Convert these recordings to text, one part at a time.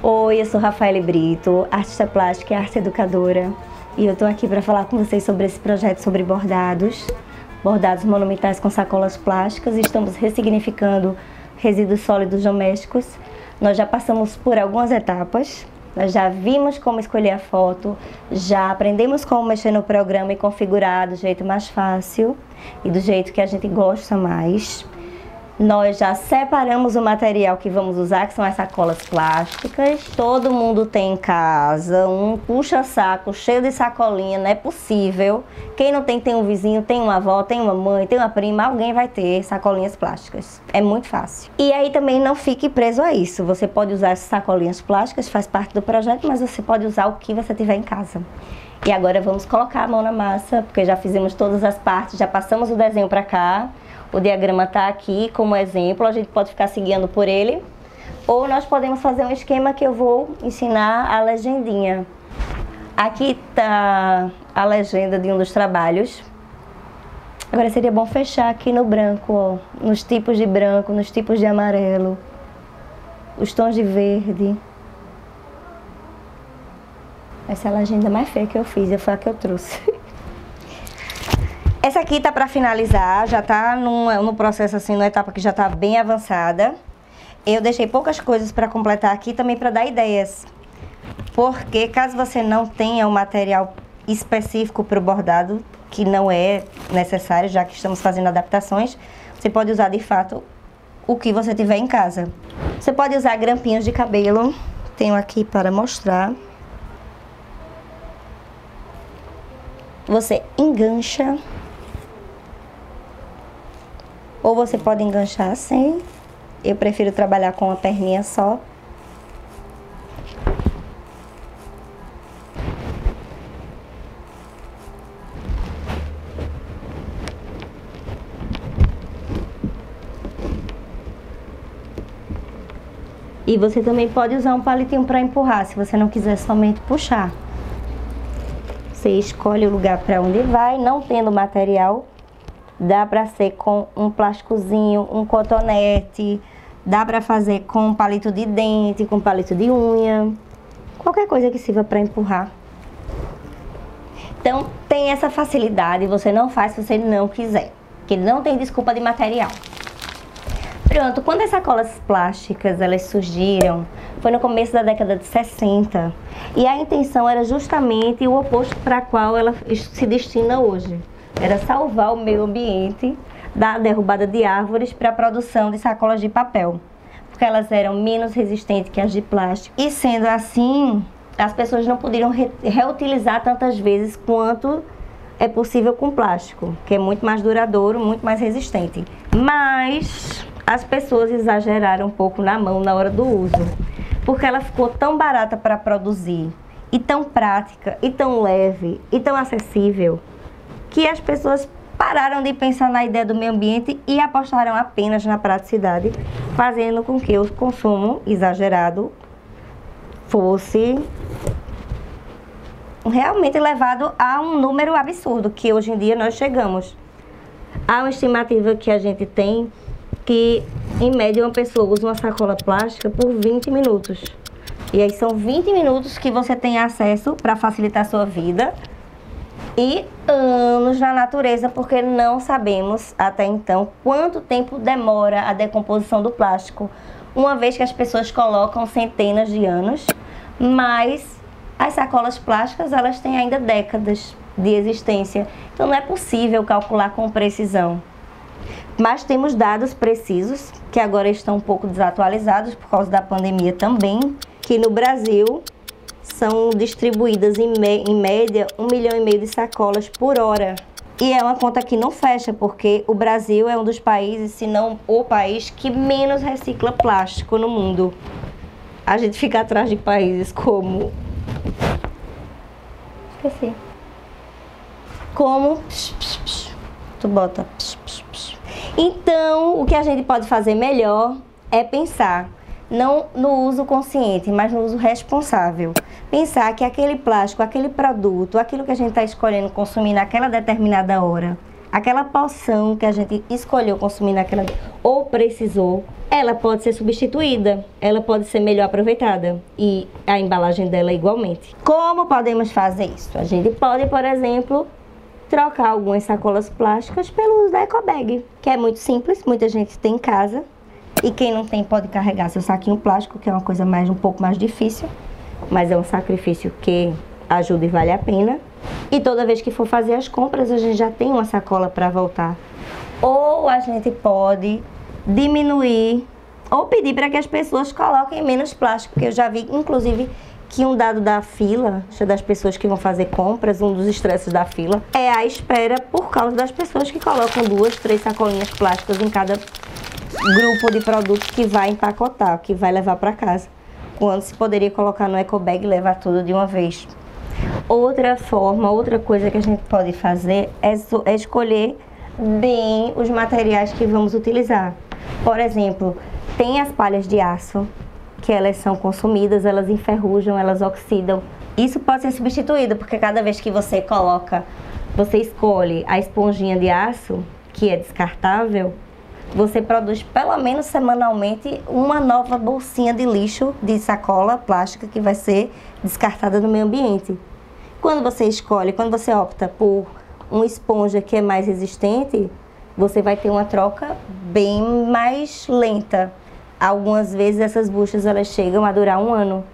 Oi, eu sou Rafaele Brito, artista plástica e arte educadora, e eu tô aqui para falar com vocês sobre esse projeto sobre bordados monumentais com sacolas plásticas. Estamos ressignificando resíduos sólidos domésticos. Nós já passamos por algumas etapas, nós já vimos como escolher a foto, já aprendemos como mexer no programa e configurar do jeito mais fácil e do jeito que a gente gosta mais. Nós já separamos o material que vamos usar, que são as sacolas plásticas. Todo mundo tem em casa um puxa-saco cheio de sacolinha, não é possível. Quem não tem, tem um vizinho, tem uma avó, tem uma mãe, tem uma prima, alguém vai ter sacolinhas plásticas. É muito fácil. E aí também não fique preso a isso. Você pode usar essas sacolinhas plásticas, faz parte do projeto, mas você pode usar o que você tiver em casa. E agora vamos colocar a mão na massa, porque já fizemos todas as partes, já passamos o desenho para cá. O diagrama está aqui como exemplo, a gente pode ficar se guiando por ele. Ou nós podemos fazer um esquema que eu vou ensinar a legendinha. Aqui está a legenda de um dos trabalhos. Agora seria bom fechar aqui no branco, ó, nos tipos de branco, nos tipos de amarelo, os tons de verde. Essa é a legenda mais feia que eu fiz, foi a que eu trouxe. Essa aqui tá para finalizar, já tá no processo assim, numa etapa que já tá bem avançada. Eu deixei poucas coisas para completar aqui também para dar ideias. Porque caso você não tenha o material específico para o bordado, que não é necessário, já que estamos fazendo adaptações, você pode usar de fato o que você tiver em casa. Você pode usar grampinhos de cabelo, tenho aqui para mostrar. Você engancha. Ou você pode enganchar assim. Eu prefiro trabalhar com uma perninha só. E você também pode usar um palitinho para empurrar, se você não quiser somente puxar. Você escolhe o lugar para onde vai, não tendo material. Dá para ser com um plásticozinho, um cotonete, dá para fazer com um palito de dente, com palito de unha, qualquer coisa que sirva para empurrar. Então tem essa facilidade, você não faz se você não quiser, porque não tem desculpa de material. Pronto, quando as sacolas plásticas elas surgiram, foi no começo da década de 60, e a intenção era justamente o oposto para a qual ela se destina hoje. Era salvar o meio ambiente da derrubada de árvores para a produção de sacolas de papel, porque elas eram menos resistentes que as de plástico. E sendo assim, as pessoas não poderiam reutilizar tantas vezes quanto é possível com plástico, que é muito mais duradouro, muito mais resistente. Mas as pessoas exageraram um pouco na mão na hora do uso, porque ela ficou tão barata para produzir, e tão prática, e tão leve, e tão acessível, que as pessoas pararam de pensar na ideia do meio ambiente e apostaram apenas na praticidade, fazendo com que o consumo exagerado fosse realmente levado a um número absurdo, que hoje em dia nós chegamos. Há uma estimativa que a gente tem que, em média, uma pessoa usa uma sacola plástica por 20 minutos. E aí são 20 minutos que você tem acesso para facilitar a sua vida, e anos na natureza, porque não sabemos até então quanto tempo demora a decomposição do plástico, uma vez que as pessoas colocam centenas de anos, mas as sacolas plásticas elas têm ainda décadas de existência, então não é possível calcular com precisão. Mas temos dados precisos, que agora estão um pouco desatualizados por causa da pandemia também, que no Brasil são distribuídas em média 1,5 milhão de sacolas por hora. E é uma conta que não fecha, porque o Brasil é um dos países, se não o país, que menos recicla plástico no mundo. A gente fica atrás de países como... Esqueci. Como... Tu bota... Então, o que a gente pode fazer melhor é pensar, não no uso consciente, mas no uso responsável. Pensar que aquele plástico, aquele produto, aquilo que a gente está escolhendo consumir naquela determinada hora, aquela porção que a gente escolheu consumir naquela ou precisou, ela pode ser substituída, ela pode ser melhor aproveitada e a embalagem dela igualmente. Como podemos fazer isso? A gente pode, por exemplo, trocar algumas sacolas plásticas pelo uso da ecobag, que é muito simples, muita gente tem em casa e quem não tem pode carregar seu saquinho plástico, que é uma coisa um pouco mais difícil, mas é um sacrifício que ajuda e vale a pena. E toda vez que for fazer as compras, a gente já tem uma sacola para voltar. Ou a gente pode diminuir ou pedir para que as pessoas coloquem menos plástico, porque eu já vi, inclusive, que um dado da fila, das pessoas que vão fazer compras, um dos estresses da fila, é a espera por causa das pessoas que colocam 2, 3 sacolinhas plásticas em cada grupo de produtos que vai empacotar, que vai levar para casa, quando se poderia colocar no ecobag e levar tudo de uma vez. Outra forma, outra coisa que a gente pode fazer é escolher bem os materiais que vamos utilizar. Por exemplo, tem as palhas de aço, que elas são consumidas, elas enferrujam, elas oxidam. Isso pode ser substituído, porque cada vez que você escolhe a esponjinha de aço, que é descartável, você produz pelo menos semanalmente uma nova bolsinha de lixo, de sacola plástica, que vai ser descartada no meio ambiente. Quando você opta por uma esponja que é mais resistente, você vai ter uma troca bem mais lenta. Algumas vezes essas buchas elas chegam a durar 1 ano,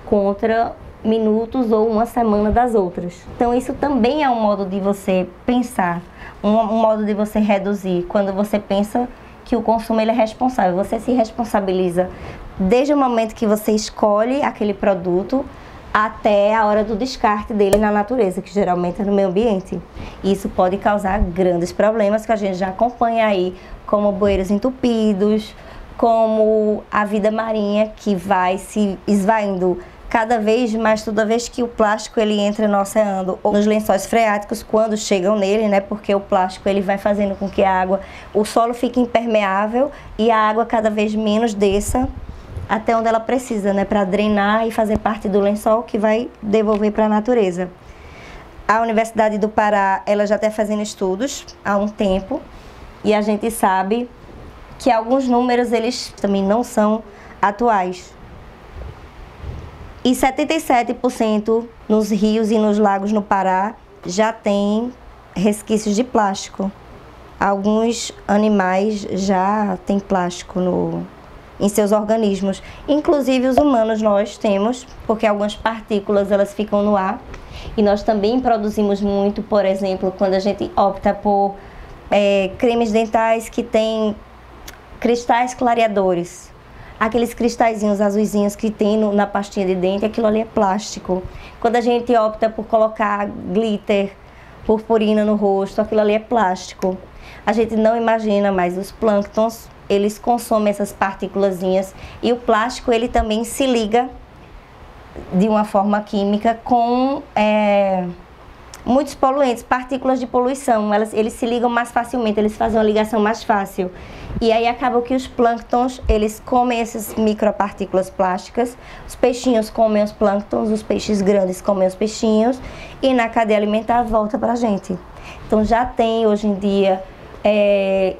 contra minutos ou 1 semana das outras. Então isso também é um modo de você pensar, um modo de você reduzir. Quando você pensa que o consumo ele é responsável, você se responsabiliza desde o momento que você escolhe aquele produto até a hora do descarte dele na natureza, que geralmente é no meio ambiente. Isso pode causar grandes problemas que a gente já acompanha aí, como bueiros entupidos, como a vida marinha que vai se esvaindo cada vez mais toda vez que o plástico ele entra no oceano ou nos lençóis freáticos quando chegam nele, né? Porque o plástico ele vai fazendo com que o solo fique impermeável e a água cada vez menos desça até onde ela precisa, né, para drenar e fazer parte do lençol que vai devolver para a natureza. A Universidade do Pará, ela já está fazendo estudos há um tempo e a gente sabe que alguns números eles também não são atuais. E 77% nos rios e nos lagos no Pará já tem resquícios de plástico. Alguns animais já têm plástico em seus organismos. Inclusive os humanos nós temos, porque algumas partículas elas ficam no ar. E nós também produzimos muito, por exemplo, quando a gente opta por cremes dentais que têm cristais clareadores. Aqueles cristalzinhos azuisinhos que tem na pastinha de dente, aquilo ali é plástico. Quando a gente opta por colocar glitter, purpurina no rosto, aquilo ali é plástico. A gente não imagina, mas os plânctons, eles consomem essas partículazinhas e o plástico ele também se liga de uma forma química com muitos poluentes, partículas de poluição. Eles se ligam mais facilmente, eles fazem uma ligação mais fácil. E aí acaba que os plânctons, eles comem essas micropartículas plásticas, os peixinhos comem os plânctons, os peixes grandes comem os peixinhos e na cadeia alimentar volta pra gente. Então já tem hoje em dia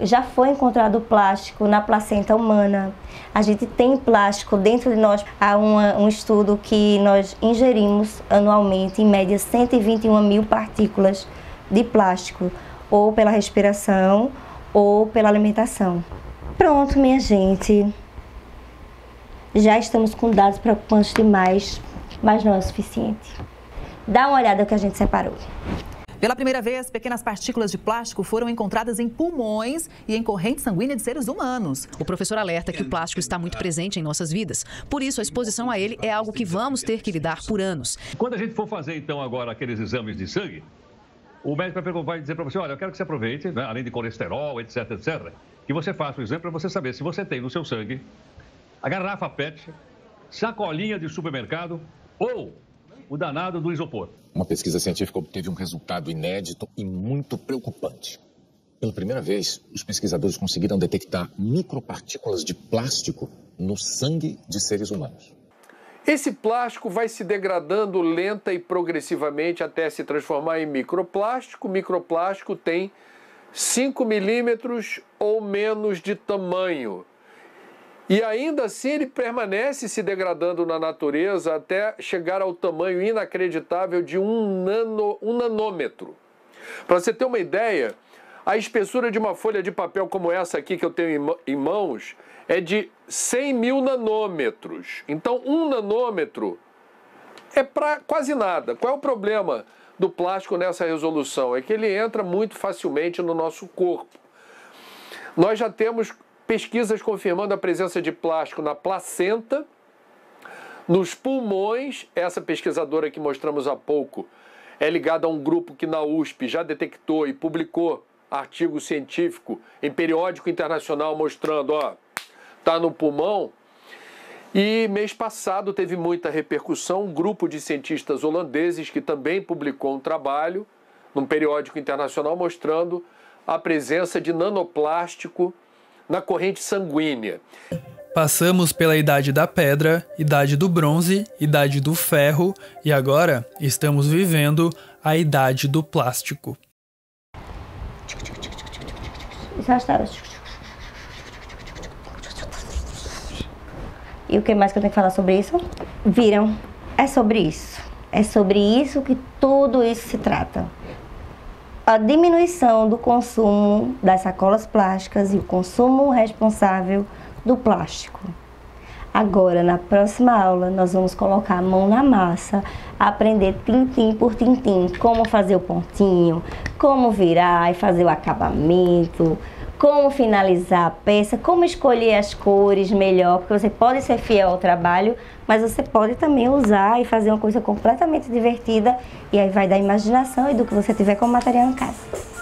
já foi encontrado plástico na placenta humana. A gente tem plástico dentro de nós. Há um estudo que nós ingerimos anualmente, em média, 121 mil partículas de plástico, ou pela respiração ou pela alimentação. Pronto, minha gente. Já estamos com dados preocupantes demais, mas não é o suficiente. Dá uma olhada no que a gente separou. Pela primeira vez, pequenas partículas de plástico foram encontradas em pulmões e em corrente sanguínea de seres humanos. O professor alerta que o plástico está muito presente em nossas vidas. Por isso, a exposição a ele é algo que vamos ter que lidar por anos. Quando a gente for fazer, então, agora aqueles exames de sangue, o médico vai dizer para você, olha, eu quero que você aproveite, né, além de colesterol, etc, etc, que você faça o exame para você saber se você tem no seu sangue a garrafa PET, sacolinha de supermercado ou o danado do isopor. Uma pesquisa científica obteve um resultado inédito e muito preocupante. Pela primeira vez, os pesquisadores conseguiram detectar micropartículas de plástico no sangue de seres humanos. Esse plástico vai se degradando lenta e progressivamente até se transformar em microplástico. O microplástico tem 5 milímetros ou menos de tamanho. E ainda assim ele permanece se degradando na natureza até chegar ao tamanho inacreditável de um nanômetro. Para você ter uma ideia, a espessura de uma folha de papel como essa aqui que eu tenho em mãos é de 100 mil nanômetros. Então, 1 nanômetro é para quase nada. Qual é o problema do plástico nessa resolução? É que ele entra muito facilmente no nosso corpo. Nós já temos pesquisas confirmando a presença de plástico na placenta, nos pulmões. Essa pesquisadora que mostramos há pouco é ligada a um grupo que na USP já detectou e publicou artigo científico em periódico internacional mostrando, ó, tá no pulmão. E mês passado teve muita repercussão, um grupo de cientistas holandeses que também publicou um trabalho num periódico internacional mostrando a presença de nanoplástico na corrente sanguínea. Passamos pela idade da pedra, idade do bronze, idade do ferro e agora estamos vivendo a idade do plástico. Já está. E o que mais que eu tenho que falar sobre isso? Viram? É sobre isso. É sobre isso que tudo isso se trata. A diminuição do consumo das sacolas plásticas e o consumo responsável do plástico. Agora, na próxima aula, nós vamos colocar a mão na massa, aprender tintim por tintim, como fazer o pontinho, como virar e fazer o acabamento, como finalizar a peça, como escolher as cores melhor, porque você pode ser fiel ao trabalho, mas você pode também usar e fazer uma coisa completamente divertida, e aí vai da imaginação e do que você tiver como material em casa.